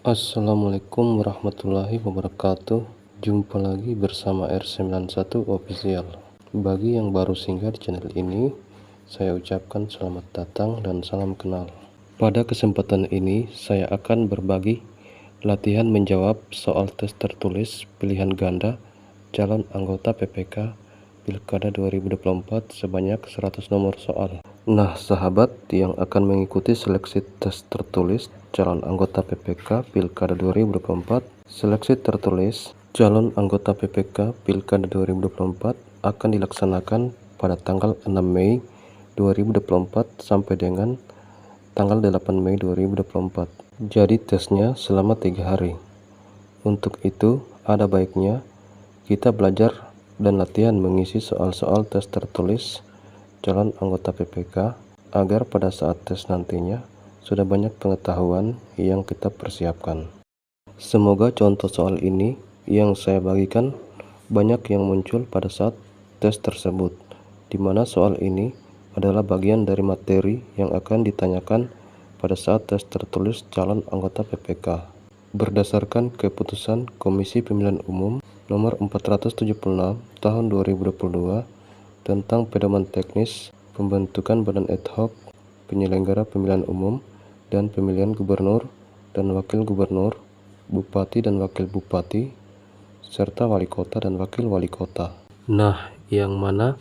Assalamualaikum warahmatullahi wabarakatuh. Jumpa lagi bersama R91 Official. Bagi yang baru singgah di channel ini, saya ucapkan selamat datang dan salam kenal. Pada kesempatan ini, saya akan berbagi latihan menjawab soal tes tertulis pilihan ganda calon anggota PPK Pilkada 2024 sebanyak 100 nomor soal. Nah, sahabat yang akan mengikuti seleksi tes tertulis calon anggota PPK Pilkada 2024, seleksi tertulis calon anggota PPK Pilkada 2024 akan dilaksanakan pada tanggal 6 Mei 2024 sampai dengan tanggal 8 Mei 2024. Jadi tesnya selama 3 hari. Untuk itu, ada baiknya kita belajar dan latihan mengisi soal-soal tes tertulis calon anggota PPK agar pada saat tes nantinya sudah banyak pengetahuan yang kita persiapkan. Semoga contoh soal ini yang saya bagikan banyak yang muncul pada saat tes tersebut, di mana soal ini adalah bagian dari materi yang akan ditanyakan pada saat tes tertulis calon anggota PPK. Berdasarkan keputusan Komisi Pemilihan Umum nomor 476 tahun 2022 tentang pedoman teknis pembentukan badan ad hoc penyelenggara pemilihan umum dan pemilihan gubernur dan wakil gubernur, bupati dan wakil bupati, serta wali kota dan wakil wali kota. Nah, yang mana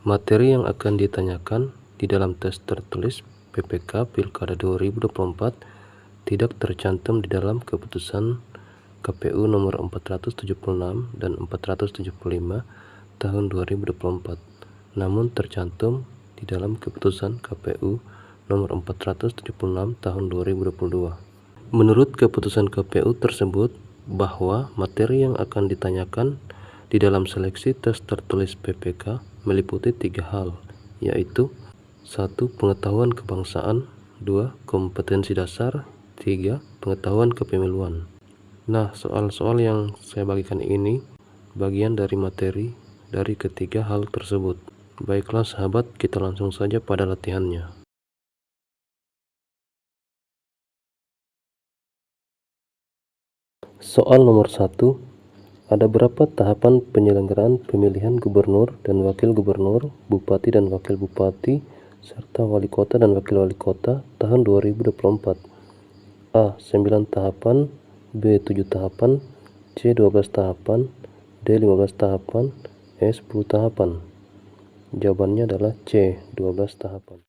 materi yang akan ditanyakan di dalam tes tertulis PPK Pilkada 2024 tidak tercantum di dalam keputusan KPU nomor 476 dan 475 tahun 2024, namun tercantum di dalam keputusan KPU nomor 476 tahun 2022. Menurut keputusan KPU tersebut, bahwa materi yang akan ditanyakan di dalam seleksi tes tertulis PPK meliputi 3 hal, yaitu 1. Pengetahuan kebangsaan, 2. Kompetensi dasar, 3. Pengetahuan kepemiluan. Nah, soal-soal yang saya bagikan ini bagian dari materi dari ketiga hal tersebut. Baiklah sahabat, kita langsung saja pada latihannya. Soal nomor 1, ada berapa tahapan penyelenggaraan pemilihan gubernur dan wakil gubernur, bupati dan wakil bupati, serta wali kota dan wakil wali kota tahun 2024? A. 9 tahapan, B. 7 tahapan, C. 12 tahapan, D. 15 tahapan, E. 10 tahapan. Jawabannya adalah C. 12 tahapan.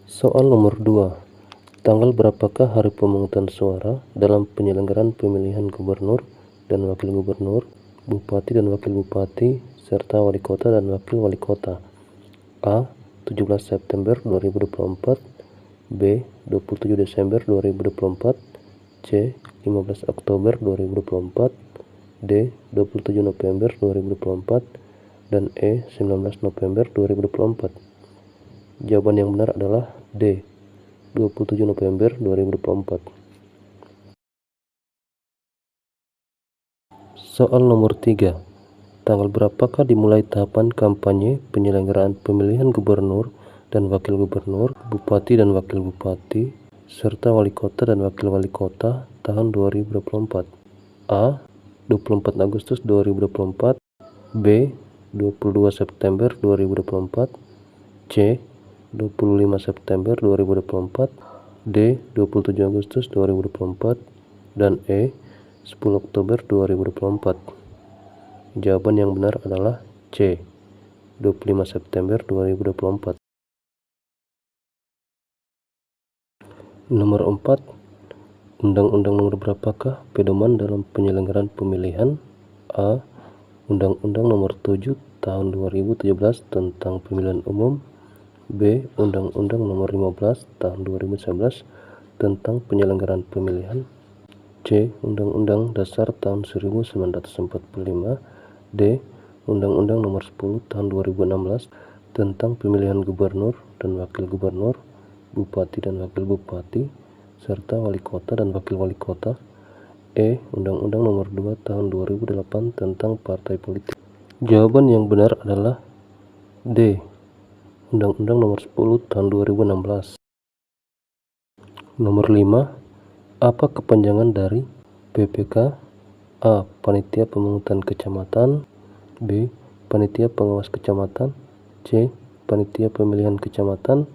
Soal nomor 2. Tanggal berapakah hari pemungutan suara dalam penyelenggaraan pemilihan gubernur dan wakil gubernur, bupati dan wakil bupati, serta wali kota dan wakil wali kota? A. 17 September 2024, B. 27 Desember 2024, C. 15 Oktober 2024, D. 27 November 2024, dan E. 19 November 2024. Jawaban yang benar adalah D. 27 November 2024. Soal nomor 3. Tanggal berapakah dimulai tahapan kampanye penyelenggaraan pemilihan gubernur dan wakil gubernur, bupati dan wakil bupati, serta wali kota dan wakil wali kota tahun 2024? A. 24 Agustus 2024, B. 22 September 2024, C. 25 September 2024, D. 27 Agustus 2024, dan E. 10 Oktober 2024. Jawaban yang benar adalah C. 25 September 2024. Nomor 4. Undang-undang nomor berapakah pedoman dalam penyelenggaraan pemilihan? A. Undang-Undang nomor 7 tahun 2017 tentang pemilihan umum, B. Undang-Undang nomor 15 tahun 2011 tentang penyelenggaraan pemilihan, C. Undang-Undang Dasar tahun 1945, D. Undang-Undang nomor 10 tahun 2016 tentang pemilihan gubernur dan wakil gubernur, bupati dan wakil bupati, serta wali kota dan wakil wali kota, E. Undang-Undang nomor 2 tahun 2008 tentang partai politik. Jawaban yang benar adalah D. Undang-Undang nomor 10 tahun 2016. Nomor 5. Apa kepanjangan dari PPK? A. Panitia Pemungutan Kecamatan. B. Panitia Pengawas Kecamatan. C. Panitia Pemilihan Kecamatan.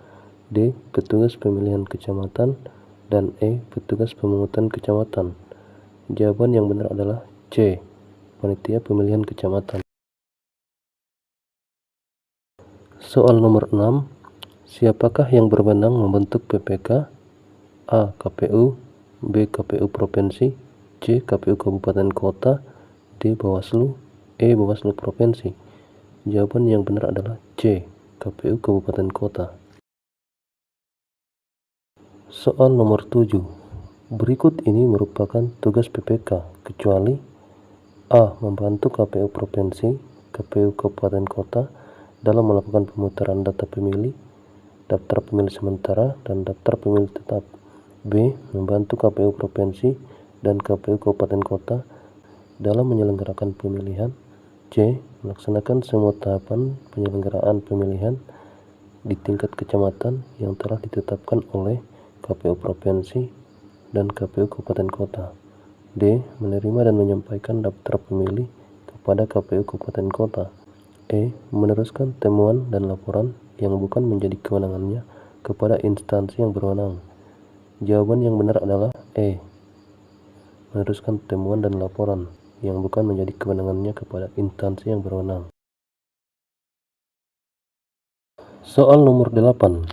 D. Petugas Pemilihan Kecamatan. Dan E. Petugas Pemungutan Kecamatan. Jawaban yang benar adalah C. Panitia Pemilihan Kecamatan. Soal nomor 6. Siapakah yang berwenang membentuk PPK? A. KPU. B. KPU Provinsi. C. KPU Kabupaten Kota. D. Bawaslu. E. Bawaslu Provinsi. Jawaban yang benar adalah C. KPU Kabupaten Kota. Soal nomor 7. Berikut ini merupakan tugas PPK kecuali A. Membantu KPU Provinsi, KPU Kabupaten Kota dalam melakukan pemutaran data pemilih, daftar pemilih sementara, dan daftar pemilih tetap. B. Membantu KPU Provinsi dan KPU Kabupaten Kota dalam menyelenggarakan pemilihan. C. Melaksanakan semua tahapan penyelenggaraan pemilihan di tingkat kecamatan yang telah ditetapkan oleh KPU Provinsi dan KPU Kabupaten Kota. D. Menerima dan menyampaikan daftar pemilih kepada KPU Kabupaten Kota. E. Meneruskan temuan dan laporan yang bukan menjadi kewenangannya kepada instansi yang berwenang. Jawaban yang benar adalah E. Meneruskan temuan dan laporan yang bukan menjadi kewenangannya kepada instansi yang berwenang. Soal nomor 8.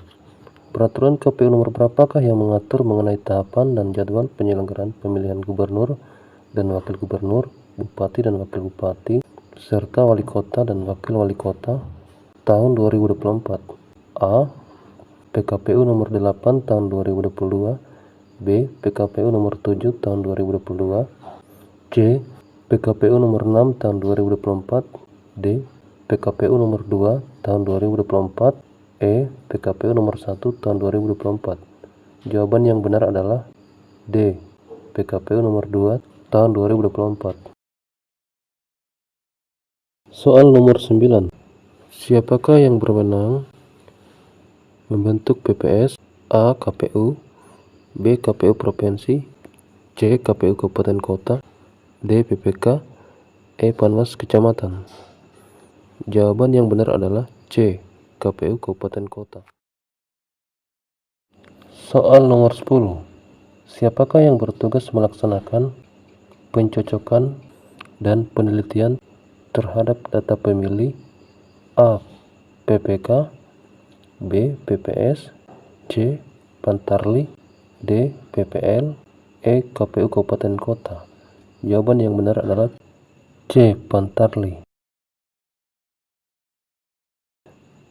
Peraturan KPU nomor berapakah yang mengatur mengenai tahapan dan jadwal penyelenggaraan pemilihan gubernur dan wakil gubernur, bupati dan wakil bupati, serta wali kota dan wakil wali kota tahun 2024? A. PKPU nomor 8 tahun 2022. B. PKPU nomor 7 tahun 2022. C. PKPU nomor 6 tahun 2024. D. PKPU nomor 2 tahun 2024. E. PKPU nomor 1 tahun 2024. Jawaban yang benar adalah D. PKPU nomor 2 tahun 2024. Soal nomor 9. Siapakah yang berwenang membentuk PPS? A. KPU. B. KPU Provinsi. C. KPU Kabupaten Kota. D. PPK. E. Panwas Kecamatan. Jawaban yang benar adalah C. KPU Kabupaten Kota. Soal nomor 10. Siapakah yang bertugas melaksanakan pencocokan dan penelitian terhadap data pemilih? A. PPK. B. PPS. C. Pantarli. D. PPL. E. KPU Kabupaten Kota. Jawaban yang benar adalah C. Pantarli.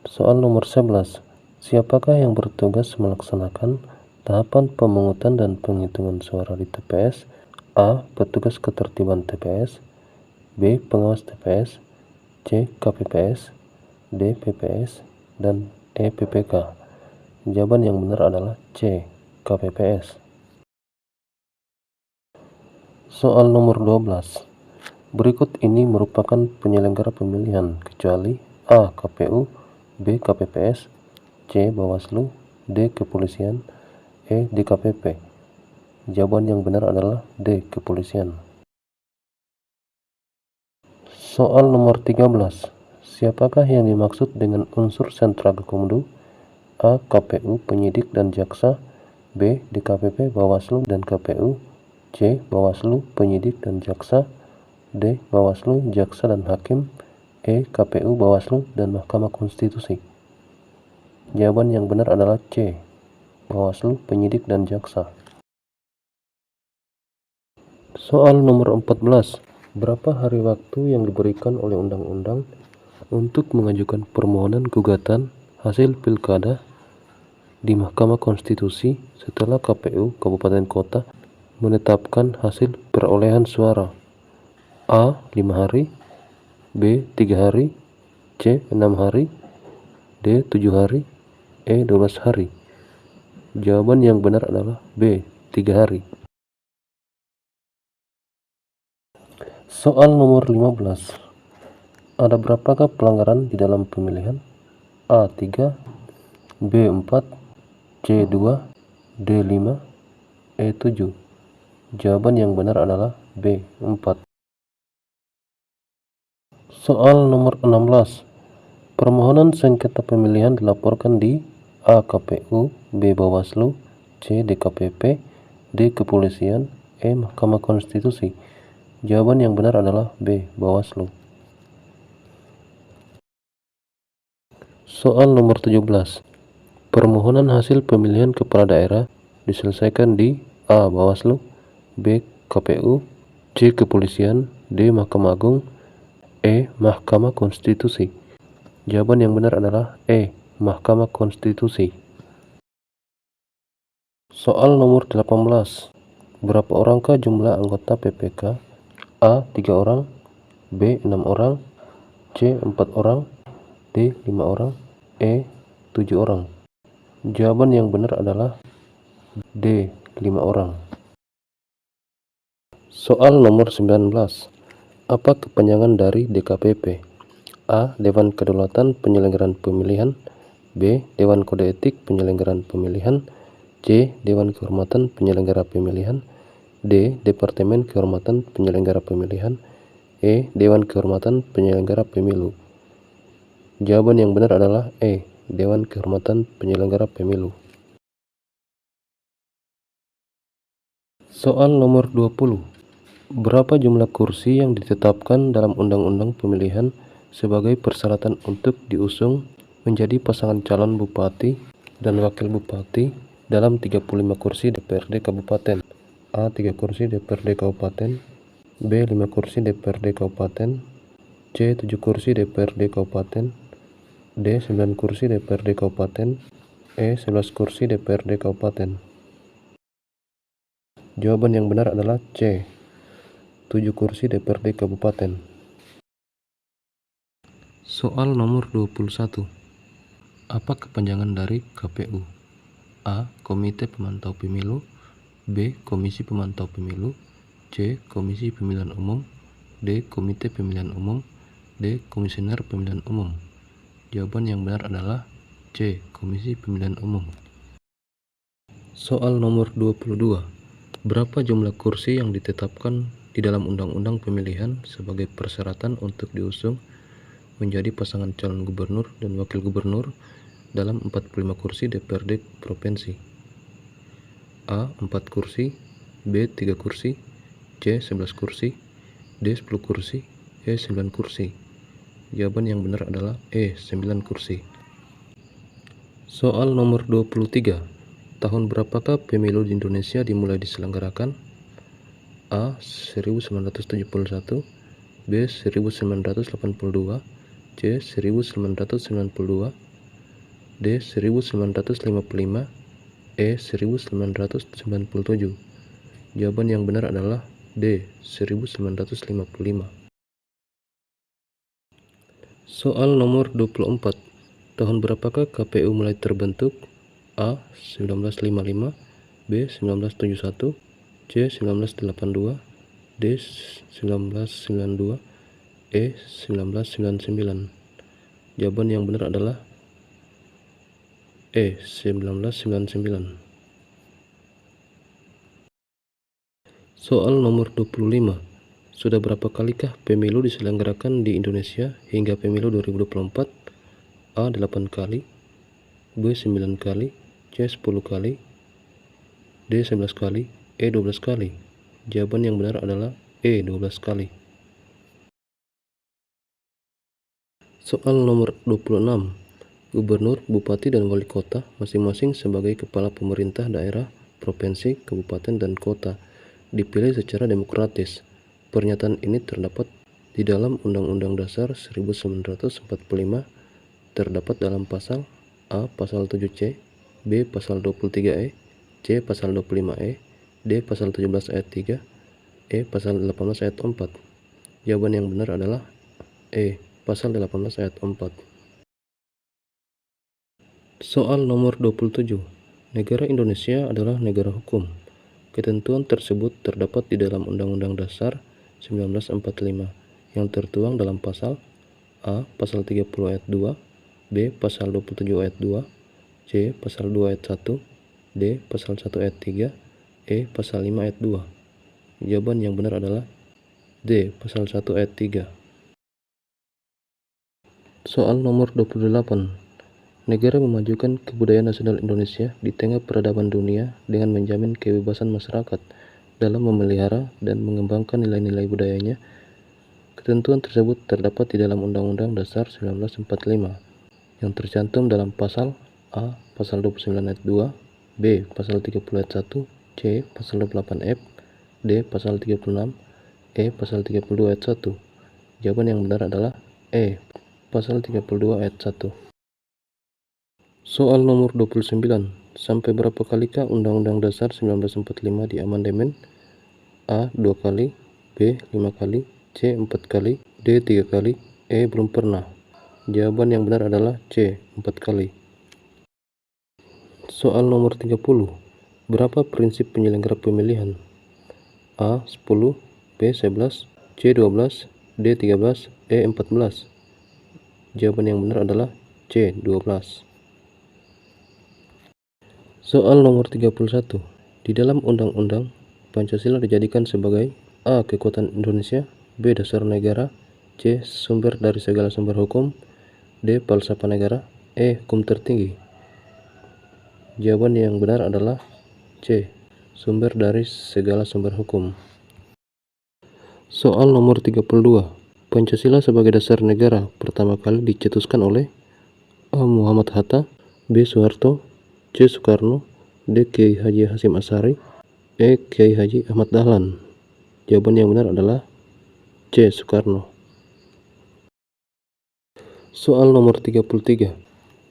Soal nomor 11. Siapakah yang bertugas melaksanakan tahapan pemungutan dan penghitungan suara di TPS? A. Petugas ketertiban TPS. B. Pengawas TPS. C. KPPS. D. PPS. Dan E. PPK. Jawaban yang benar adalah C. KPPS. Soal nomor 12. Berikut ini merupakan penyelenggara pemilihan kecuali A. KPU. B. KPPS. C. Bawaslu. D. Kepolisian. E. DKPP. Jawaban yang benar adalah D. Kepolisian. Soal nomor 13. Siapakah yang dimaksud dengan unsur sentra Gakumdu? A. KPU, penyidik dan jaksa. B. DKPP, Bawaslu dan KPU. C. Bawaslu, penyidik dan jaksa. D. Bawaslu, jaksa dan hakim. E. KPU, Bawaslu dan Mahkamah Konstitusi. Jawaban yang benar adalah C. Bawaslu, penyidik dan jaksa. Soal nomor 14. Berapa hari waktu yang diberikan oleh undang-undang untuk mengajukan permohonan gugatan hasil pilkada di Mahkamah Konstitusi setelah KPU Kabupaten Kota menetapkan hasil perolehan suara? A. 5 hari. B. 3 hari. C. 6 hari. D. 7 hari. E. 12 hari. Jawaban yang benar adalah B. 3 hari. Soal nomor 15. Ada berapakah pelanggaran di dalam pemilihan? A. 3. B. 4. C. 2. D. 5. E. 7. Jawaban yang benar adalah B. 4. Soal nomor 16. Permohonan sengketa pemilihan dilaporkan di A. KPU, B. Bawaslu, C. DKPP, D. Kepolisian, E. Mahkamah Konstitusi. Jawaban yang benar adalah B. Bawaslu. Soal nomor 17. Permohonan hasil pemilihan kepala daerah diselesaikan di A. Bawaslu, B. KPU, C. Kepolisian, D. Mahkamah Agung, E. Mahkamah Konstitusi. Jawaban yang benar adalah E. Mahkamah Konstitusi. Soal nomor 18. Berapa orangkah jumlah anggota PPK? A. 3 orang, B. 6 orang, C. 4 orang, D. 5 orang, E. 7 orang. Jawaban yang benar adalah D. 5 orang. Soal nomor 19. Apa kepanjangan dari DKPP? A. Dewan Kedaulatan Penyelenggaraan Pemilihan, B. Dewan Kode Etik Penyelenggaraan Pemilihan, C. Dewan Kehormatan Penyelenggara Pemilihan, D. Departemen Kehormatan Penyelenggara Pemilihan, E. Dewan Kehormatan Penyelenggara Pemilu. Jawaban yang benar adalah E. Dewan Kehormatan Penyelenggara Pemilu. Soal nomor 20. Berapa jumlah kursi yang ditetapkan dalam Undang-Undang Pemilihan sebagai persyaratan untuk diusung menjadi pasangan calon bupati dan wakil bupati dalam 35 kursi DPRD Kabupaten? A. 3 kursi DPRD Kabupaten, B. 5 kursi DPRD Kabupaten, C. 7 kursi DPRD Kabupaten, D. 9 kursi DPRD Kabupaten, E. 11 kursi DPRD Kabupaten. Jawaban yang benar adalah C. 7 kursi DPRD Kabupaten. Soal nomor 21. Apa kepanjangan dari KPU? A. Komite Pemantau Pemilu, B. Komisi Pemantau Pemilu, C. Komisi Pemilihan Umum, D. Komite Pemilihan Umum, D. Komisioner Pemilihan Umum. Jawaban yang benar adalah C. Komisi Pemilihan Umum. Soal nomor 22. Berapa jumlah kursi yang ditetapkan di dalam Undang-Undang Pemilihan sebagai persyaratan untuk diusung menjadi pasangan calon gubernur dan wakil gubernur dalam 45 kursi DPRD Provinsi? A. 4 kursi, B. 3 kursi, C. 11 kursi, D. 10 kursi, E. 9 kursi. Jawaban yang benar adalah E. 9 kursi. Soal nomor 23. Tahun berapakah pemilu di Indonesia dimulai diselenggarakan? A. 1971, B. 1982, C. 1992, D. 1955, E. 1997. Jawaban yang benar adalah D. 1955. Soal nomor 24. Tahun berapakah KPU mulai terbentuk? A. 1955, B. 1971, C. 1982, D. 1992, E. 1999. Jawaban yang benar adalah E. 1999. Soal nomor 25. Sudah berapa kalikah pemilu diselenggarakan di Indonesia hingga pemilu 2024? A. 8 kali, B. 9 kali, C. 10 kali, D. 11 kali, E. 12 kali. Jawaban yang benar adalah E. 12 kali. Soal nomor 26. Gubernur, bupati, dan wali kota masing-masing sebagai kepala pemerintah daerah, provinsi, kabupaten, dan kota dipilih secara demokratis. Pernyataan ini terdapat di dalam Undang-Undang Dasar 1945, terdapat dalam pasal A. Pasal 7C, B. Pasal 23E, C. Pasal 25E, D. Pasal 17 ayat 3, E. Pasal 18 ayat 4. Jawaban yang benar adalah E. Pasal 18 ayat 4. Soal nomor 27. Negara Indonesia adalah negara hukum. Ketentuan tersebut terdapat di dalam Undang-Undang Dasar 1945 yang tertuang dalam pasal A. Pasal 30 ayat 2, B. Pasal 27 ayat 2, C. Pasal 2 ayat 1, D. Pasal 1 ayat 3, E. Pasal 5 ayat 2. Jawaban yang benar adalah D. Pasal 1 ayat 3. Soal nomor 28. Negara memajukan kebudayaan nasional Indonesia di tengah peradaban dunia dengan menjamin kebebasan masyarakat dalam memelihara dan mengembangkan nilai-nilai budayanya. Ketentuan tersebut terdapat di dalam Undang-Undang Dasar 1945 yang tercantum dalam pasal A. Pasal 29 ayat 2, B. Pasal 30 ayat 1, C. Pasal 28F, D. Pasal 36, E. Pasal 32 ayat 1. Jawaban yang benar adalah E. Pasal 32 ayat 1. Soal nomor 29. Sampai berapa kalikah Undang-Undang Dasar 1945 diamandemen? A. 2 kali, B. 5 kali, C. 4 kali, D. 3 kali, E. Belum pernah. Jawaban yang benar adalah C. 4 kali. Soal nomor 30. Berapa prinsip penyelenggara pemilihan? A. 10, B. 11, C. 12, D. 13, E. 14. Jawaban yang benar adalah C. 12. Soal nomor 31. Di dalam Undang-Undang, Pancasila dijadikan sebagai A. Kekuatan Indonesia, B. Dasar negara, C. Sumber dari segala sumber hukum, D. Falsafah negara, E. Hukum tertinggi. Jawaban yang benar adalah C. Sumber dari segala sumber hukum. Soal nomor 32. Pancasila sebagai dasar negara pertama kali dicetuskan oleh A. Muhammad Hatta, B. Soeharto, C. Soekarno, D. Kiai Haji Hasyim Asy'ari, E. Kiai Haji Ahmad Dahlan. Jawaban yang benar adalah C. Soekarno. Soal nomor 33.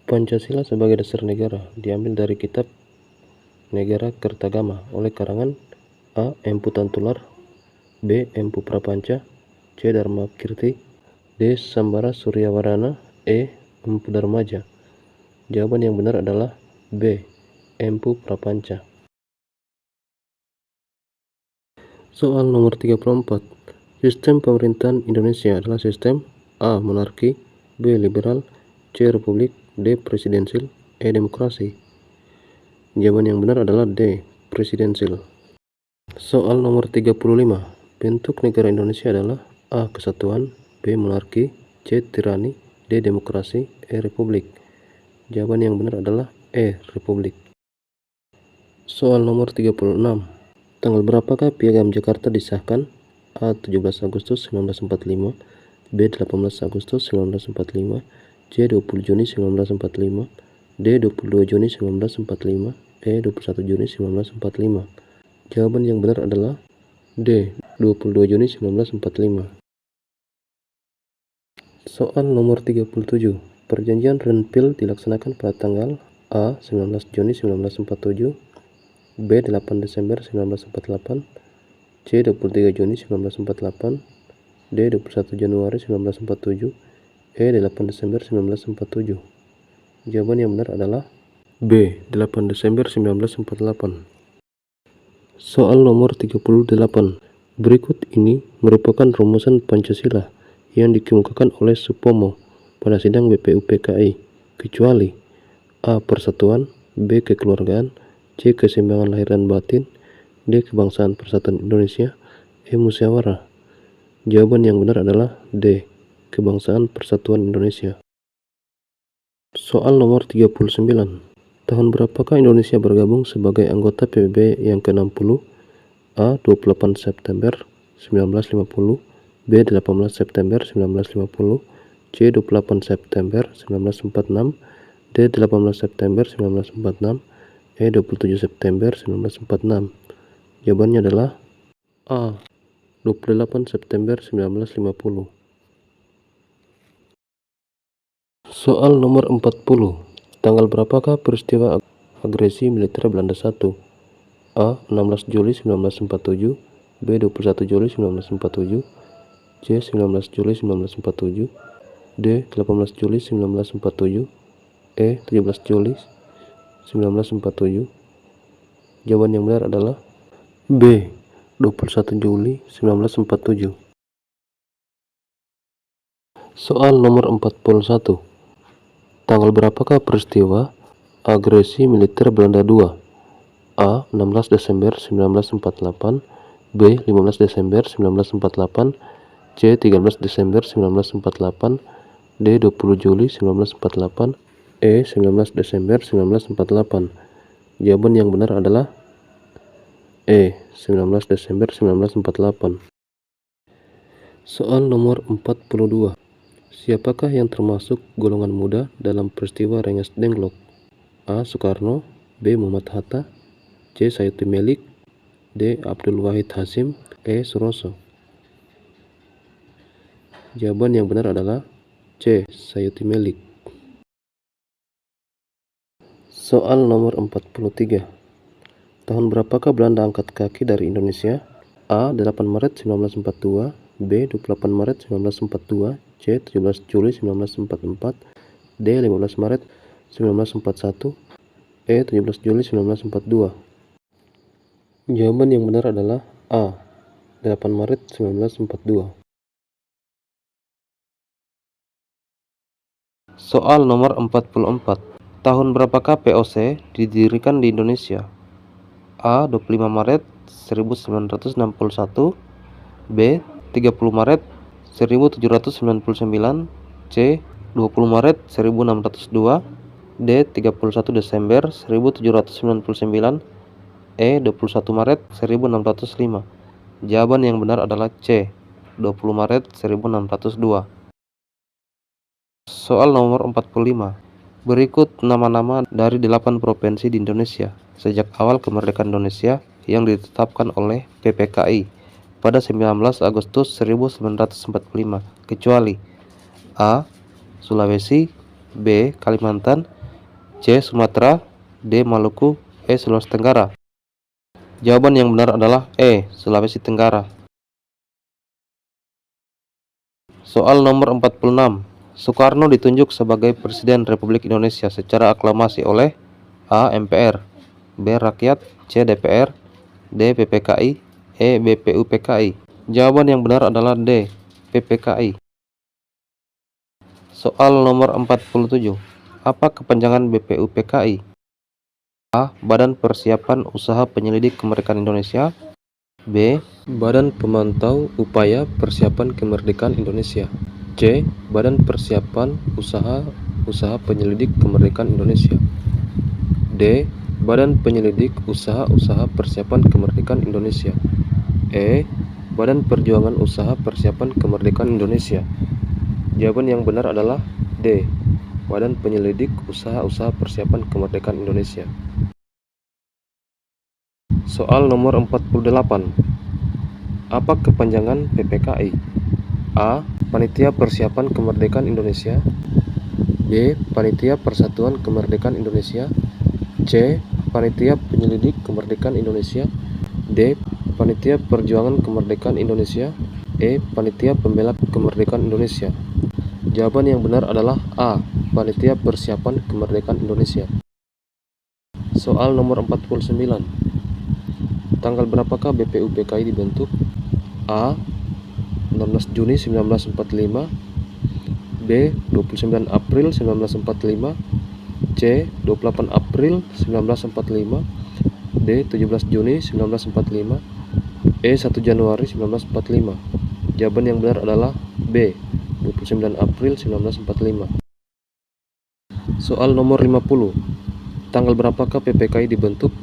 Pancasila sebagai dasar negara diambil dari kitab Negara Kertagama oleh karangan A. Empu Tantular, B. Empu Prapanca, C. Dharma Kirti, D. Sambara Suryawardana, E. Empu Darmaja. Jawaban yang benar adalah B. Empu Prapanca. Soal nomor 34. Sistem pemerintahan Indonesia adalah sistem A. Monarki, B. Liberal, C. Republik, D. Presidensil, E. Demokrasi. Jawaban yang benar adalah D. Presidensil. Soal nomor 35. Bentuk negara Indonesia adalah A. Kesatuan, B. Monarki, C. Tirani, D. Demokrasi, E. Republik. Jawaban yang benar adalah E. Republik. Soal nomor 36. Tanggal berapakah Piagam Jakarta disahkan? A. 17 Agustus 1945, B. 18 Agustus 1945, C. 20 Juni 1945, D. 22 Juni 1945, E. 21 Juni 1945. Jawaban yang benar adalah D. 22 Juni 1945. Soal nomor 37. Perjanjian Renville dilaksanakan pada tanggal A. 19 Juni 1947, B. 8 Desember 1948, C. 23 Juni 1948, D. 21 Januari 1947, E. 8 Desember 1947. Jawaban yang benar adalah B. 8 Desember 1948. Soal nomor 38. Berikut ini merupakan rumusan Pancasila yang dikemukakan oleh Supomo pada sidang BPUPKI, kecuali A. Persatuan, B. Kekeluargaan, C. Keseimbangan lahir dan batin, D. Kebangsaan Persatuan Indonesia, E. Musyawarah. Jawaban yang benar adalah D. Kebangsaan Persatuan Indonesia. Soal nomor 39. Tahun berapakah Indonesia bergabung sebagai anggota PBB yang ke-60? A. 28 September 1950, B. 18 September 1950, C. 28 September 1946, D. 18 September 1946, E. 27 September 1946. Jawabannya adalah A. 28 September 1950. Soal nomor 40. Tanggal berapakah peristiwa agresi militer Belanda 1? A. 16 Juli 1947, B. 21 Juli 1947, C. 19 Juli 1947, D. 18 Juli 1947, E. 17 Juli 1947. Jawaban yang benar adalah B. 21 Juli 1947. Soal nomor 41. Tanggal berapakah peristiwa agresi militer Belanda 2? A. 16 Desember 1948, B. 15 Desember 1948, C. 13 Desember 1948, D. 20 Juli 1948, E. 19 Desember 1948. Jawaban yang benar adalah E. 19 Desember 1948. Soal nomor 42. Siapakah yang termasuk golongan muda dalam peristiwa Rengas Dengklok? A. Soekarno, B. Muhammad Hatta, C. Sayuti Melik, D. Abdul Wahid Hasyim, E. Suroso. Jawaban yang benar adalah C. Sayuti Melik. Soal nomor 43. Tahun berapakah Belanda angkat kaki dari Indonesia? A. 8 Maret 1942, B. 28 Maret 1942, C. 17 Juli 1944, D. 15 Maret 1941, E. 17 Juli 1942. Jawaban yang benar adalah A. 8 Maret 1942. Soal nomor 44. Tahun berapakah POC didirikan di Indonesia? A. 25 Maret 1961, B. 30 Maret 1799, C. 20 Maret 1602, D. 31 Desember 1799, E. 21 Maret 1605. Jawaban yang benar adalah C. 20 Maret 1602. Soal nomor 45. Berikut nama-nama dari 8 provinsi di Indonesia sejak awal kemerdekaan Indonesia yang ditetapkan oleh PPKI pada 19 Agustus 1945, kecuali A. Sulawesi, B. Kalimantan, C. Sumatera, D. Maluku, E. Sulawesi Tenggara. Jawaban yang benar adalah E. Sulawesi Tenggara. Soal nomor 46. Soekarno ditunjuk sebagai Presiden Republik Indonesia secara aklamasi oleh A. MPR, B. Rakyat, C. DPR, D. PPKI, E. BPUPKI. Jawaban yang benar adalah D. PPKI. Soal nomor 47. Apa kepanjangan BPUPKI? A. Badan Persiapan Usaha Penyelidik Kemerdekaan Indonesia, B. Badan Pemantau Upaya Persiapan Kemerdekaan Indonesia, C. Badan Persiapan Usaha Penyelidik Kemerdekaan Indonesia, D. Badan Penyelidik Usaha Persiapan Kemerdekaan Indonesia, E. Badan Perjuangan Usaha Persiapan Kemerdekaan Indonesia. Jawaban yang benar adalah D. Badan Penyelidik Usaha Persiapan Kemerdekaan Indonesia. Soal nomor 48. Apa kepanjangan PPKI? A. Panitia Persiapan Kemerdekaan Indonesia, B. Panitia Persatuan Kemerdekaan Indonesia, C. Panitia Penyelidik Kemerdekaan Indonesia, D. Panitia Perjuangan Kemerdekaan Indonesia, E. Panitia Pembela Kemerdekaan Indonesia. Jawaban yang benar adalah A. Panitia Persiapan Kemerdekaan Indonesia. Soal nomor 49. Tanggal berapakah BPUPKI dibentuk? A. 16 Juni 1945, B. 29 April 1945, C. 28 April 1945, D. 17 Juni 1945, E. 1 Januari 1945. Jawaban yang benar adalah B. 29 April 1945. Soal nomor 50. Tanggal berapakah PPKI dibentuk?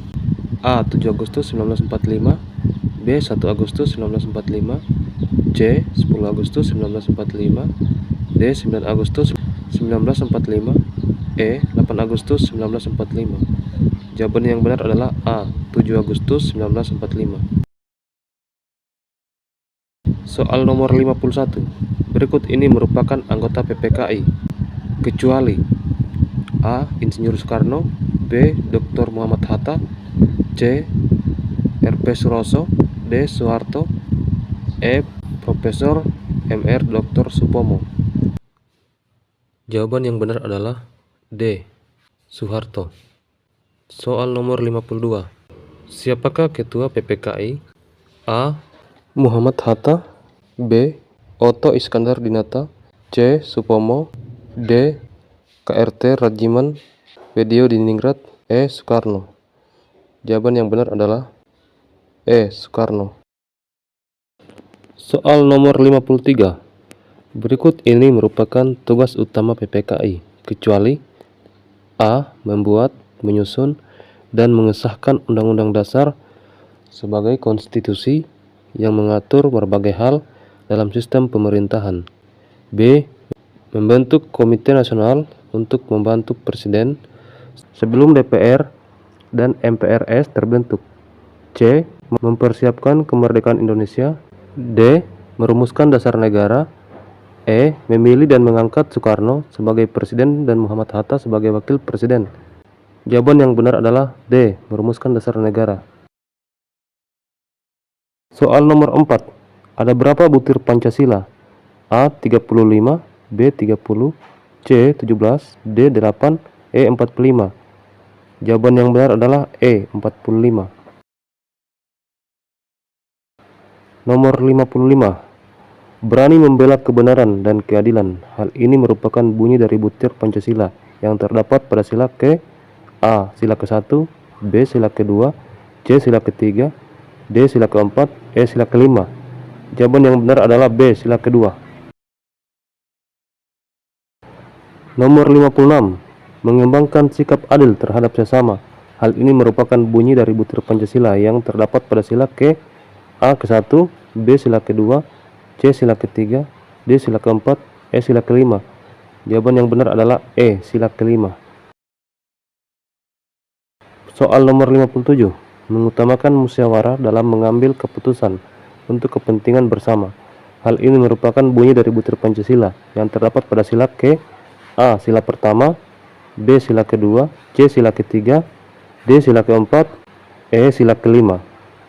A. 7 Agustus 1945, B. 1 Agustus 1945, C. 10 Agustus 1945, D. 9 Agustus 1945, E. 8 Agustus 1945. Jawaban yang benar adalah A. 7 Agustus 1945. Soal nomor 51. Berikut ini merupakan anggota PPKI, kecuali A. Insinyur Soekarno, B. Dr. Muhammad Hatta, C. RP Suroso, D. Soeharto, E. Profesor Mr. Dr. Supomo. Jawaban yang benar adalah D. Soeharto. Soal nomor 52. Siapakah ketua PPKI? A. Muhammad Hatta, B. Otto Iskandar Dinata, C. Supomo, D. KRT Rajiman Weddiodiningrat, E. Soekarno. Jawaban yang benar adalah E. Soekarno. Soal nomor 53. Berikut ini merupakan tugas utama PPKI, kecuali A. Membuat, menyusun, dan mengesahkan Undang-Undang Dasar sebagai konstitusi yang mengatur berbagai hal dalam sistem pemerintahan. B. Membentuk Komite Nasional untuk membantu Presiden sebelum DPR dan MPRS terbentuk. C. Mempersiapkan kemerdekaan Indonesia. D. Merumuskan dasar negara. E. Memilih dan mengangkat Soekarno sebagai Presiden dan Muhammad Hatta sebagai Wakil Presiden. Jawaban yang benar adalah D. Merumuskan dasar negara. Soal nomor 4. Ada berapa butir Pancasila? A. 35, B. 30, C. 17, D. 8, E. 45. Jawaban yang benar adalah E. 45. Nomor 55. Berani membela kebenaran dan keadilan. Hal ini merupakan bunyi dari butir Pancasila yang terdapat pada sila ke A. Sila ke-1, B. Sila ke-2, C. Sila ke-3, D. Sila ke-4, E. Sila ke-5. Jawaban yang benar adalah B. Sila ke-2. Nomor 56. Mengembangkan sikap adil terhadap sesama. Hal ini merupakan bunyi dari butir Pancasila yang terdapat pada sila ke A. ke-1, B. Sila ke-2, C. Sila ke-3, D. Sila ke-4, E. Sila ke-5. Jawaban yang benar adalah E. Sila ke-5. Soal nomor 57. Mengutamakan musyawarah dalam mengambil keputusan untuk kepentingan bersama. Hal ini merupakan bunyi dari butir Pancasila yang terdapat pada sila ke A. Sila pertama, B. Sila kedua, C. Sila ketiga, D. Sila keempat, E. Sila kelima.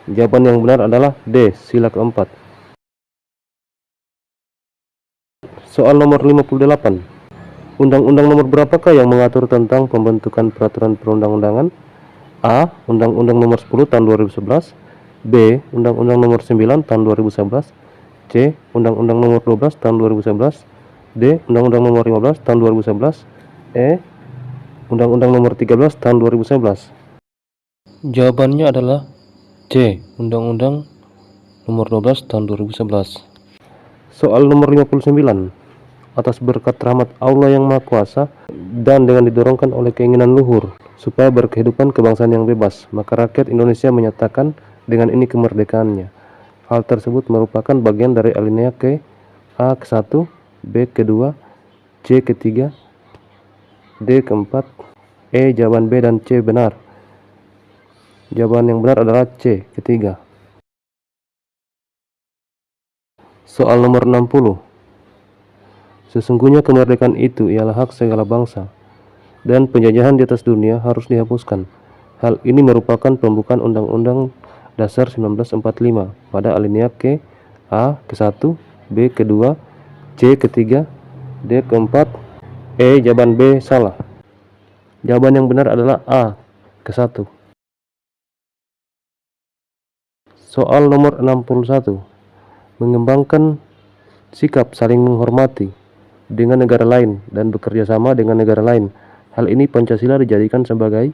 Jawaban yang benar adalah D. Sila keempat. Soal nomor 58. Undang-undang nomor berapakah yang mengatur tentang pembentukan peraturan perundang-undangan? A. Undang-Undang nomor 10 tahun 2011, B. Undang-Undang nomor 9 tahun 2011, C. Undang-Undang nomor 12 tahun 2011, D. Undang-Undang nomor 15 tahun 2011, E. Undang-Undang nomor 13 tahun 2011. Jawabannya adalah C. Undang-Undang nomor 12 tahun 2011. Soal nomor 59. Atas berkat rahmat Allah yang Maha Kuasa dan dengan didorongkan oleh keinginan luhur supaya berkehidupan kebangsaan yang bebas, maka rakyat Indonesia menyatakan dengan ini kemerdekaannya. Hal tersebut merupakan bagian dari alinea ke A ke-1, B ke-2, C ke-3, D ke-4, E. Jawaban B dan C benar. Jawaban yang benar adalah C ke-3. Soal nomor 60. Sesungguhnya kemerdekaan itu ialah hak segala bangsa, dan penjajahan di atas dunia harus dihapuskan. Hal ini merupakan pembukaan Undang-Undang Dasar 1945 pada alinea ke A ke-1, B ke-2, C ke-3, D ke-4, E. Jawaban B salah. Jawaban yang benar adalah A ke-1. Soal nomor 61. Mengembangkan sikap saling menghormati dengan negara lain dan bekerja sama dengan negara lain. Hal ini Pancasila dijadikan sebagai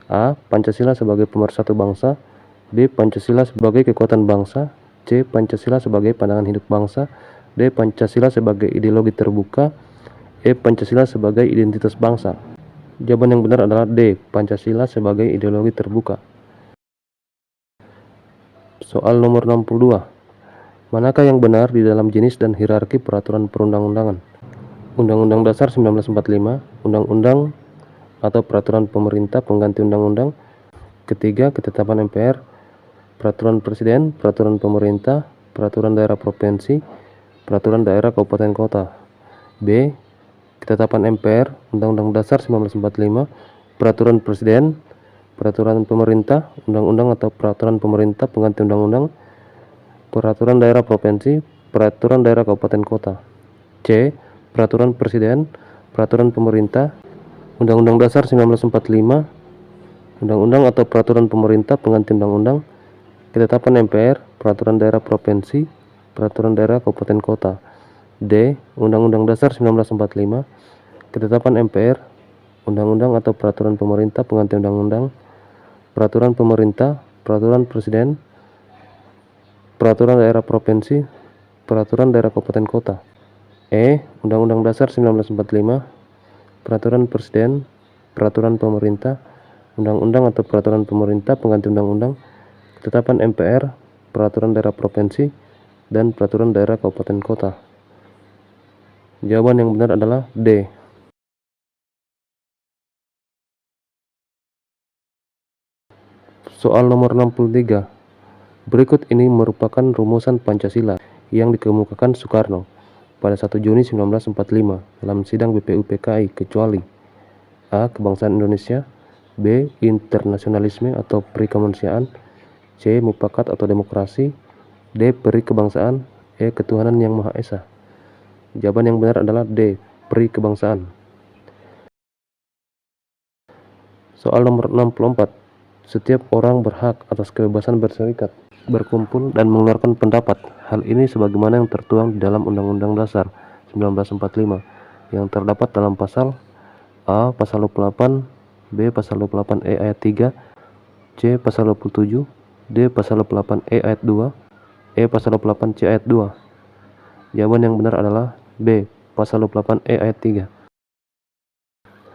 A. Pancasila sebagai pemersatu bangsa, B. Pancasila sebagai kekuatan bangsa, C. Pancasila sebagai pandangan hidup bangsa, D. Pancasila sebagai ideologi terbuka, E. Pancasila sebagai identitas bangsa. Jawaban yang benar adalah D. Pancasila sebagai ideologi terbuka. Soal nomor 62. Manakah yang benar di dalam jenis dan hierarki peraturan perundang-undangan? Undang-Undang Dasar 1945, Undang-Undang atau Peraturan Pemerintah Pengganti Undang-Undang. Ketiga, ketetapan MPR, Peraturan Presiden, Peraturan Pemerintah, Peraturan Daerah Provinsi, Peraturan Daerah Kabupaten Kota. B. Ketetapan MPR, Undang-Undang Dasar 1945, Peraturan Presiden, Peraturan Pemerintah, Undang-Undang atau Peraturan Pemerintah Pengganti Undang-Undang, Peraturan Daerah Provinsi, Peraturan Daerah Kabupaten Kota. C. Peraturan Presiden, Peraturan Pemerintah, Undang-Undang Dasar 1945, Undang-Undang atau Peraturan Pemerintah Pengganti Undang-Undang, Ketetapan MPR, Peraturan Daerah Provinsi, Peraturan Daerah Kabupaten Kota. D. Undang-Undang Dasar 1945, Ketetapan MPR, Undang-Undang atau Peraturan Pemerintah Pengganti Undang-Undang, peraturan pemerintah, peraturan presiden, peraturan daerah provinsi, peraturan daerah kabupaten kota. E. Undang-Undang Dasar 1945, peraturan presiden, peraturan pemerintah, undang-undang atau peraturan pemerintah pengganti undang-undang, ketetapan MPR, peraturan daerah provinsi, dan peraturan daerah kabupaten kota. Jawaban yang benar adalah D. Soal nomor 63. Berikut ini merupakan rumusan Pancasila yang dikemukakan Soekarno pada 1 Juni 1945 dalam sidang BPUPKI kecuali A. Kebangsaan Indonesia, B. Internasionalisme atau peri kemanusiaan, C. Mufakat atau demokrasi, D. Peri kebangsaan, E. Ketuhanan yang Maha Esa. Jawaban yang benar adalah D. Peri kebangsaan. Soal nomor 64. Setiap orang berhak atas kebebasan berserikat, berkumpul, dan mengeluarkan pendapat. Hal ini sebagaimana yang tertuang di dalam Undang-Undang Dasar 1945 yang terdapat dalam pasal A. Pasal 28, B. Pasal 28E ayat 3, C. Pasal 27, D. Pasal 28E ayat 2, E. Pasal 28C ayat 2. Jawaban yang benar adalah B. Pasal 28E ayat 3.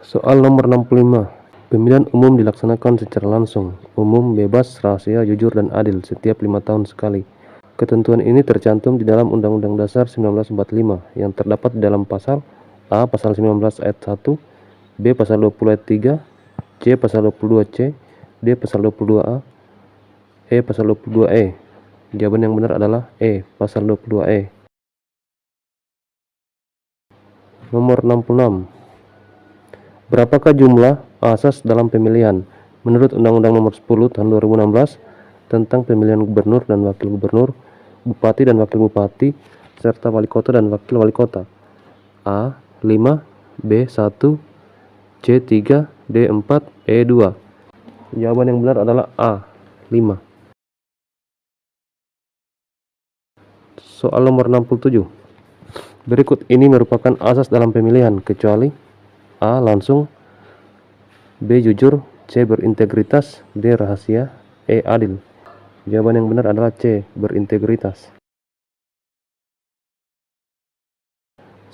Soal nomor 65. Pemilihan umum dilaksanakan secara langsung, umum, bebas, rahasia, jujur, dan adil setiap 5 tahun sekali. Ketentuan ini tercantum di dalam Undang-Undang Dasar 1945 yang terdapat di dalam pasal A. Pasal 19 ayat 1, B. Pasal 20 ayat 3, C. Pasal 22C, D. Pasal 22A, E. Pasal 22E. Jawaban yang benar adalah E. Pasal 22E. Nomor 66. Berapakah jumlah asas dalam pemilihan? Menurut Undang-Undang Nomor 10 Tahun 2016 tentang pemilihan gubernur dan wakil gubernur, bupati dan wakil bupati, serta wali kota dan wakil wali kota. A. 5, B. 1, C. 3, D. 4, E. 2. Jawaban yang benar adalah A. 5. Soal nomor 67. Berikut ini merupakan asas dalam pemilihan kecuali A. Langsung, B. Jujur, C. Berintegritas, D. Rahasia, E. Adil. Jawaban yang benar adalah C. Berintegritas.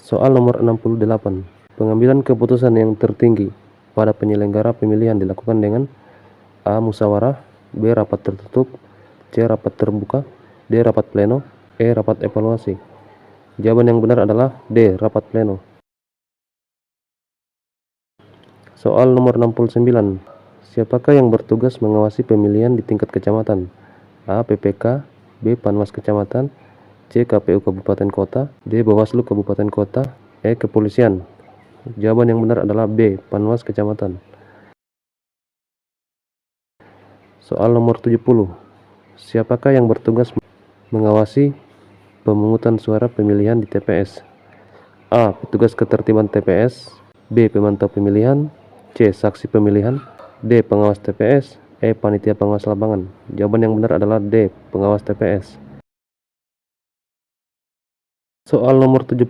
Soal nomor 68. Pengambilan keputusan yang tertinggi pada penyelenggara pemilihan dilakukan dengan A. Musyawarah, B. Rapat tertutup, C. Rapat terbuka, D. Rapat pleno, E. Rapat evaluasi. Jawaban yang benar adalah D. Rapat pleno. Soal nomor 69. Siapakah yang bertugas mengawasi pemilihan di tingkat kecamatan? A. PPK, B. Panwas Kecamatan, C. KPU Kabupaten Kota, D. Bawaslu Kabupaten Kota, E. Kepolisian. Jawaban yang benar adalah B. Panwas Kecamatan. Soal nomor 70. Siapakah yang bertugas mengawasi pemungutan suara pemilihan di TPS? A. Petugas ketertiban TPS, B. Pemantau pemilihan, C. Saksi pemilihan, D. Pengawas TPS, E. Panitia pengawas lapangan. Jawaban yang benar adalah D. Pengawas TPS. Soal nomor 71.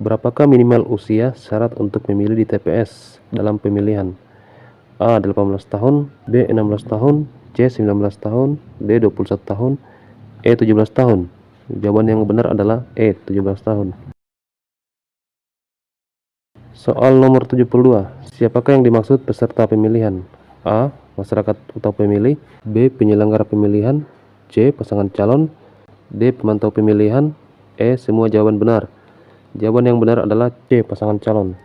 Berapakah minimal usia syarat untuk memilih di TPS dalam pemilihan? A. 18 tahun, B. 16 tahun, C. 19 tahun, D. 21 tahun, E. 17 tahun. Jawaban yang benar adalah E. 17 tahun. Soal nomor 72. Siapakah yang dimaksud peserta pemilihan? A. Masyarakat atau pemilih, B. Penyelenggara pemilihan, C. Pasangan calon, D. Pemantau pemilihan, E. Semua jawaban benar. Jawaban yang benar adalah C. Pasangan calon.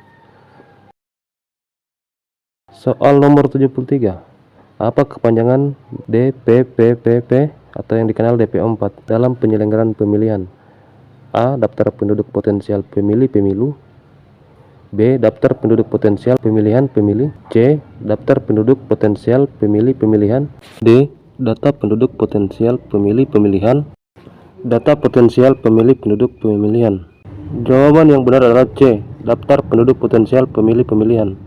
Soal nomor 73. Apa kepanjangan DPPPP atau yang dikenal DP4 dalam penyelenggaraan pemilihan? A. Daftar penduduk potensial pemilih pemilu, B. Daftar penduduk potensial pemilihan pemilih, C. Daftar penduduk potensial pemilih pemilihan, D. Data penduduk potensial pemilih pemilihan, data potensial pemilih penduduk pemilihan. Jawaban yang benar adalah C. Daftar penduduk potensial pemilih pemilihan.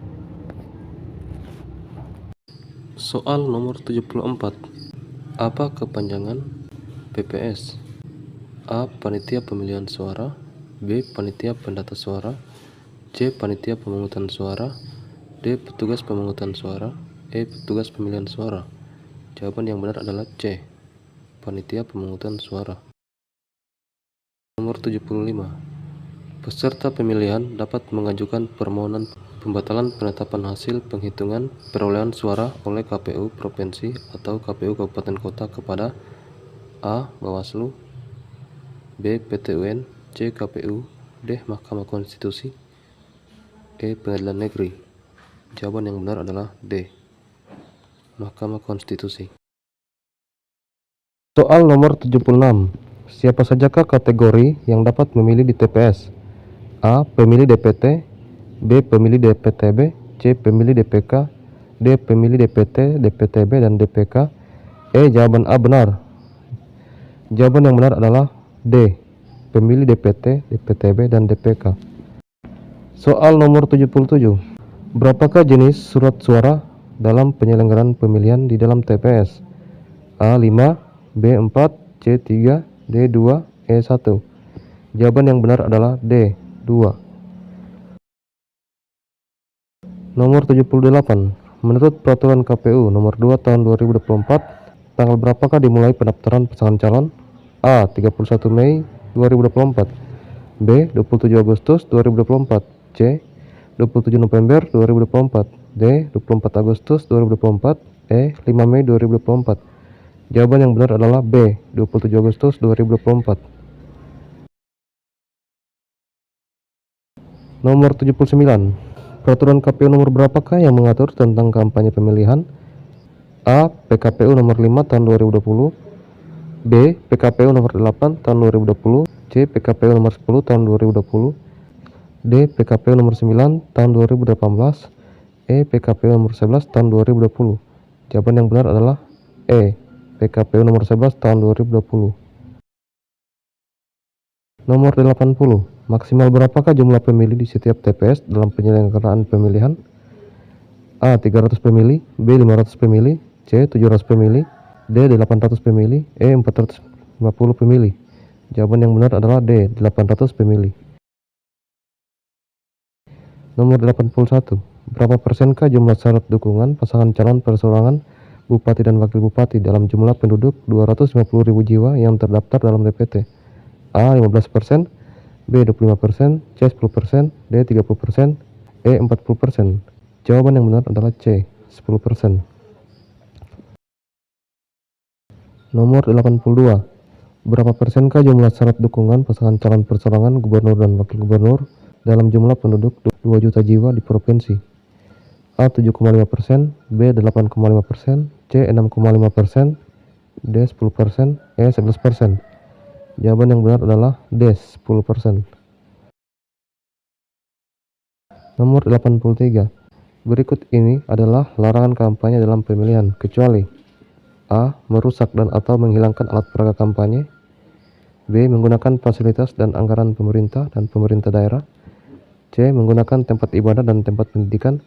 Soal nomor 74. Apa kepanjangan PPS? A. Panitia pemilihan suara, B. Panitia pendata suara, C. Panitia pemungutan suara, D. Petugas pemungutan suara, E. Petugas pemilihan suara. Jawaban yang benar adalah C. Panitia pemungutan suara. Nomor 75. Peserta pemilihan dapat mengajukan permohonan pembatalan penetapan hasil penghitungan perolehan suara oleh KPU Provinsi atau KPU Kabupaten Kota kepada A. Bawaslu, B. PT UN, C. KPU, D. Mahkamah Konstitusi, E. Pengadilan Negeri. Jawaban yang benar adalah D. Mahkamah Konstitusi. Soal nomor 76. Siapa sajakah kategori yang dapat memilih di TPS? A. Pemilih DPT, B. Pemilih DPTB, C. Pemilih DPK, D. Pemilih DPT, DPTB, dan DPK. Jawaban A benar. Jawaban yang benar adalah D. Pemilih DPT, DPTB, dan DPK. Soal nomor 77. Berapakah jenis surat suara dalam penyelenggaraan pemilihan di dalam TPS? A. 5, B. 4, C. 3, D. 2, E. 1. Jawaban yang benar adalah D. 2. Nomor 78. Menurut Peraturan KPU Nomor 2 Tahun 2024, tanggal berapakah dimulai pendaftaran pasangan calon? A. 31 Mei 2024, B. 27 Agustus 2024, C. 27 November 2024, D. 24 Agustus 2024, E. 5 Mei 2024. Jawaban yang benar adalah B. 27 Agustus 2024. Nomor 79. Peraturan KPU nomor berapakah yang mengatur tentang kampanye pemilihan? A. PKPU nomor 5 tahun 2020, B. PKPU nomor 8 tahun 2020, C. PKPU nomor 10 tahun 2020, D. PKPU nomor 9 tahun 2018, E. PKPU nomor 11 tahun 2020. Jawaban yang benar adalah E. PKPU nomor 11 tahun 2020. Nomor 80. Maksimal berapakah jumlah pemilih di setiap TPS dalam penyelenggaraan pemilihan? A. 300 pemilih, B. 500 pemilih, C. 700 pemilih, D. 800 pemilih, E. 450 pemilih. Jawaban yang benar adalah D. 800 pemilih. Nomor 81. Berapa persenkah jumlah syarat dukungan pasangan calon perseorangan bupati dan wakil bupati dalam jumlah penduduk 250.000 jiwa yang terdaftar dalam DPT? A. 15%, B. 25%, C. 10%, D. 30%, E. 40%. Jawaban yang benar adalah C. 10%. Nomor 82. Berapa persenkah jumlah syarat dukungan pasangan calon perseorangan gubernur dan wakil gubernur dalam jumlah penduduk 2 juta jiwa di provinsi? A. 7,5%, B. 8,5%, C. 6,5%, D. 10%, E. 11%. Jawaban yang benar adalah D. 10%. Nomor 83. Berikut ini adalah larangan kampanye dalam pemilihan, kecuali A. Merusak dan atau menghilangkan alat peraga kampanye, B. Menggunakan fasilitas dan anggaran pemerintah dan pemerintah daerah, C. Menggunakan tempat ibadah dan tempat pendidikan,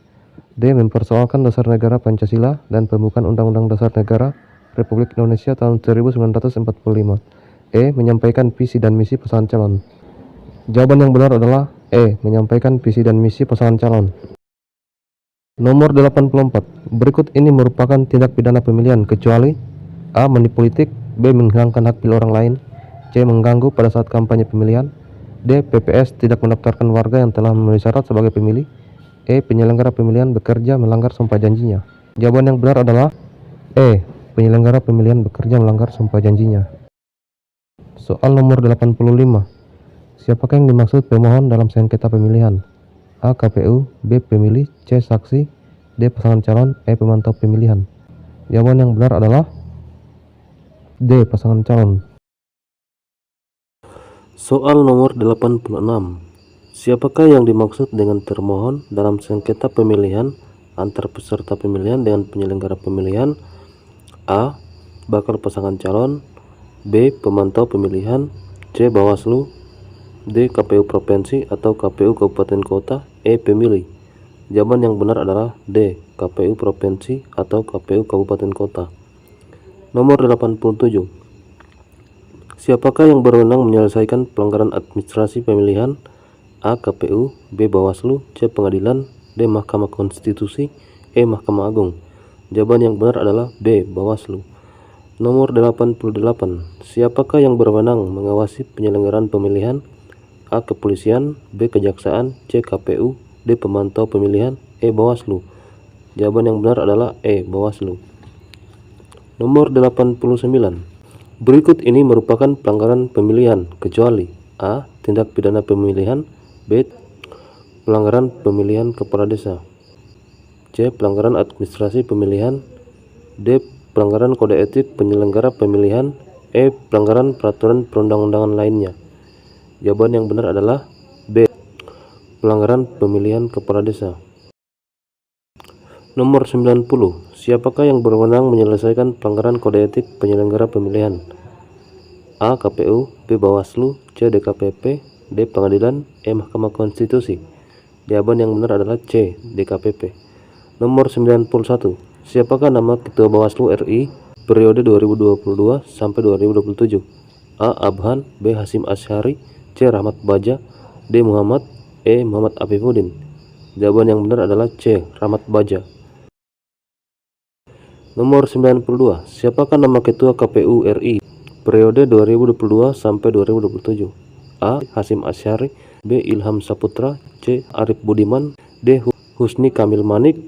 D. Mempersoalkan dasar negara Pancasila dan pembukaan Undang-Undang Dasar Negara Republik Indonesia tahun 1945, E. Menyampaikan visi dan misi pasangan calon. Jawaban yang benar adalah E. Menyampaikan visi dan misi pasangan calon. Nomor 84. Berikut ini merupakan tindak pidana pemilihan, kecuali A. Manipolitik, B. Menghilangkan hak pilih orang lain, C. Mengganggu pada saat kampanye pemilihan, D. PPS tidak mendaftarkan warga yang telah memenuhi syarat sebagai pemilih, E. Penyelenggara pemilihan bekerja melanggar sumpah janjinya. Jawaban yang benar adalah E. Penyelenggara pemilihan bekerja melanggar sumpah janjinya. Soal nomor 85. Siapakah yang dimaksud pemohon dalam sengketa pemilihan? A. KPU, B. Pemilih, C. Saksi, D. Pasangan calon, E. Pemantau pemilihan. Jawaban yang benar adalah D. Pasangan calon. Soal nomor 86. Siapakah yang dimaksud dengan termohon dalam sengketa pemilihan antar peserta pemilihan dengan penyelenggara pemilihan? A. Bakal pasangan calon, B. Pemantau pemilihan, C. Bawaslu, D. KPU Provinsi atau KPU Kabupaten Kota, E. Pemilih. Jawaban yang benar adalah D. KPU Provinsi atau KPU Kabupaten Kota. Nomor 87. Siapakah yang berwenang menyelesaikan pelanggaran administrasi pemilihan? A. KPU, B. Bawaslu, C. Pengadilan, D. Mahkamah Konstitusi, E. Mahkamah Agung. Jawaban yang benar adalah B. Bawaslu. Nomor 88. Siapakah yang berwenang mengawasi penyelenggaraan pemilihan? A. Kepolisian, B. Kejaksaan, C. KPU, D. Pemantau pemilihan, E. Bawaslu. Jawaban yang benar adalah E. Bawaslu. Nomor 89. Berikut ini merupakan pelanggaran pemilihan kecuali A. Tindak pidana pemilihan, B. Pelanggaran pemilihan kepala desa, C. Pelanggaran administrasi pemilihan, D. Pelanggaran kode etik penyelenggara pemilihan, E. Pelanggaran peraturan perundang-undangan lainnya. Jawaban yang benar adalah B. Pelanggaran pemilihan kepala desa. Nomor 90. Siapakah yang berwenang menyelesaikan pelanggaran kode etik penyelenggara pemilihan? A. KPU, B. Bawaslu, C. DKPP, D. Pengadilan, E. Mahkamah Konstitusi. Jawaban yang benar adalah C. DKPP. Nomor 91. Siapakah nama Ketua Bawaslu RI periode 2022 sampai 2027? A. Abhan, B. Hasyim Asyari, C. Rahmat Baja, D. Muhammad, E. Muhammad Afifuddin. Jawaban yang benar adalah C. Rahmat Baja. Nomor 92. Siapakah nama Ketua KPU RI periode 2022 sampai 2027? A. Hasyim Asyari, B. Ilham Saputra, C. Arif Budiman, D. Husni Kamil Manik,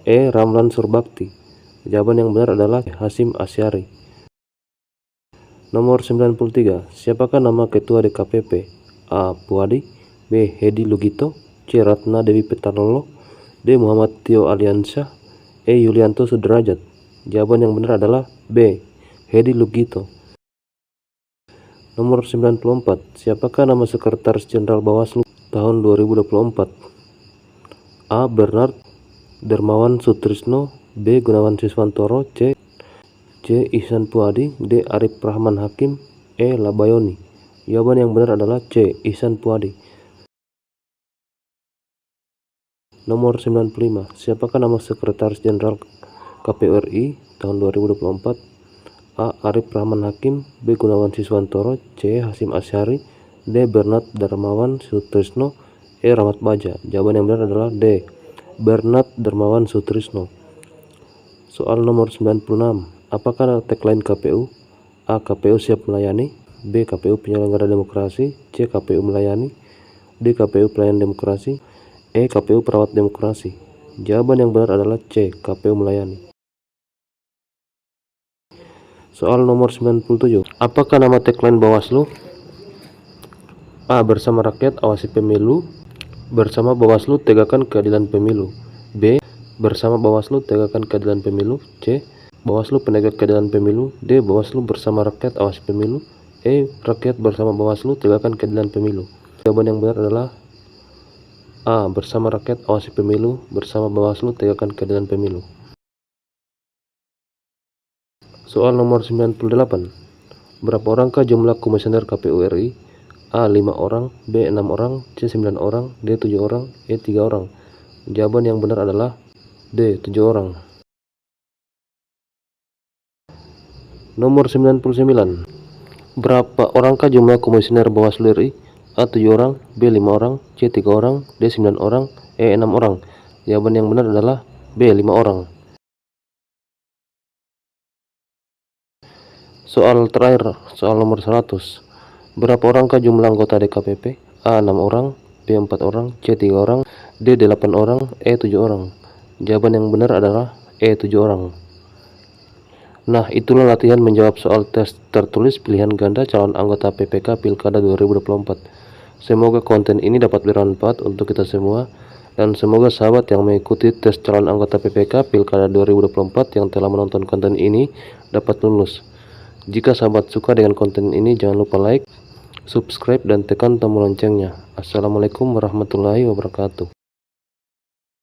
E. Ramlan Surbakti. Jawaban yang benar adalah Hasyim Asyari. Nomor 93. Siapakah nama Ketua DKPP? A. Puadi, B. Hedi Lugito, C. Ratna Dewi Petarlolo, D. Muhammad Tio Aliansyah, E. Yulianto Sudrajat. Jawaban yang benar adalah B. Hedi Lugito. Nomor 94. Siapakah nama Sekretaris Jenderal Bawaslu tahun 2024? A. Bernard Dermawan Sutrisno, B. Gunawan Siswantoro, C. Ihsan Puadi, D. Arif Rahman Hakim, E. Labayoni. Jawaban yang benar adalah C. Ihsan Puadi. Nomor 95. Siapakah nama Sekretaris Jenderal KPU RI tahun 2024? A. Arif Rahman Hakim, B. Gunawan Siswantoro, C. Hasyim Asyari, D. Bernard Darmawan Sutrisno, E. Rahmat Baja. Jawaban yang benar adalah D. Bernard Darmawan Sutrisno. Soal nomor 96. Apakah tagline KPU? A. KPU siap melayani, B. KPU penyelenggara demokrasi, C. KPU melayani, D. KPU pelayan demokrasi, E. KPU perawat demokrasi. Jawaban yang benar adalah C. KPU melayani. Soal nomor 97. Apakah nama tagline Bawaslu? A. Bersama rakyat awasi pemilu, bersama Bawaslu tegakkan keadilan pemilu, B. Bersama Bawaslu tegakkan keadilan pemilu, C. Bawaslu penegak keadilan pemilu, D. Bawaslu bersama rakyat awasi pemilu, E. Rakyat bersama Bawaslu tegakkan keadilan pemilu. Jawaban yang benar adalah A. Bersama rakyat awasi pemilu, bersama Bawaslu tegakkan keadilan pemilu. Soal nomor 98. Berapa orangkah jumlah komisioner KPU RI? A. 5 orang, B. 6 orang, C. 9 orang, D. 7 orang, E. 3 orang. Jawaban yang benar adalah D. 7 orang. Nomor 99. Berapa orangkah jumlah komisioner Bawaslu RI? A. 7 orang, B. 5 orang, C. 3 orang, D. 9 orang, E. 6 orang. Jawaban yang benar adalah B. 5 orang. Soal terakhir, soal nomor 100. Berapa orangkah jumlah anggota DKPP? A. 6 orang, B. 4 orang, C. 3 orang, D. 8 orang, E. 7 orang. Jawaban yang benar adalah E. 7 orang. Nah, itulah latihan menjawab soal tes tertulis pilihan ganda calon anggota PPK Pilkada 2024. Semoga konten ini dapat bermanfaat untuk kita semua, dan semoga sahabat yang mengikuti tes calon anggota PPK Pilkada 2024 yang telah menonton konten ini dapat lulus. Jika sahabat suka dengan konten ini, jangan lupa like, subscribe, dan tekan tombol loncengnya. Assalamualaikum warahmatullahi wabarakatuh.